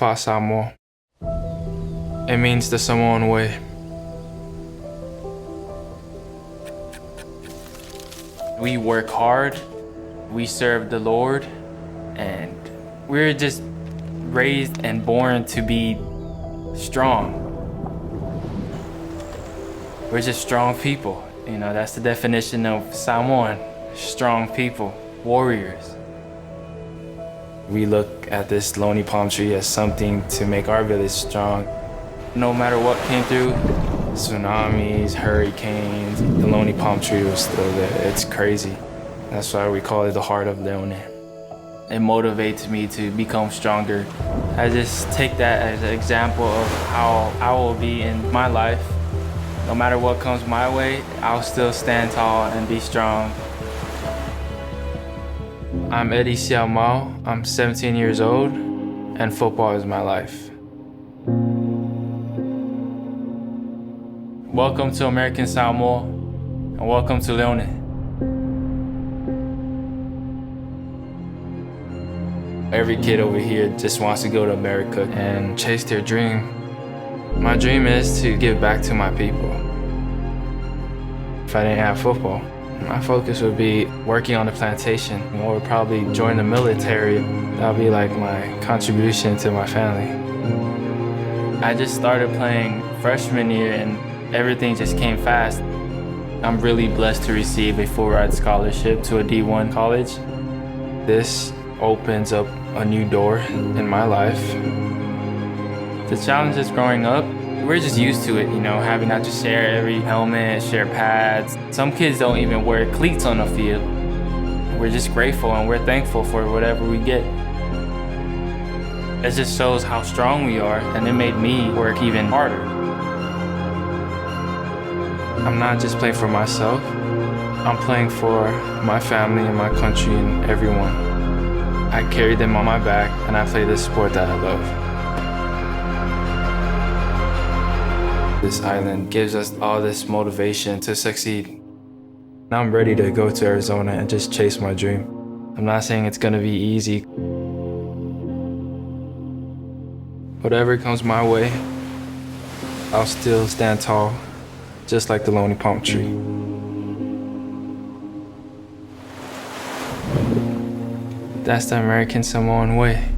Fa Samoa. It means the Samoan way. We work hard, we serve the Lord, and we're just raised and born to be strong. We're just strong people. You know, that's the definition of Samoan, strong people, warriors. We look at this lonely palm tree as something to make our village strong. No matter what came through, tsunamis, hurricanes, the lonely palm tree was still there. It's crazy. That's why we call it the heart of Leone. It motivates me to become stronger. I just take that as an example of how I will be in my life. No matter what comes my way, I'll still stand tall and be strong. I'm Eddie Siaumau. I'm 17 years old, and football is my life. Welcome to American Samoa, and welcome to Leone. Every kid over here just wants to go to America and chase their dream. My dream is to give back to my people. If I didn't have football, my focus would be working on the plantation, or probably join the military. That would be like my contribution to my family. I just started playing freshman year and everything just came fast. I'm really blessed to receive a full-ride scholarship to a D1 college. This opens up a new door in my life. The challenges growing up, we're just used to it, you know, having not to share every helmet, share pads. Some kids don't even wear cleats on the field. We're just grateful and we're thankful for whatever we get. It just shows how strong we are, and it made me work even harder. I'm not just playing for myself, I'm playing for my family and my country and everyone. I carry them on my back and I play this sport that I love. This island gives us all this motivation to succeed. Now I'm ready to go to Arizona and just chase my dream. I'm not saying it's gonna be easy. Whatever comes my way, I'll still stand tall, just like the lonely palm tree. That's the American Samoan way.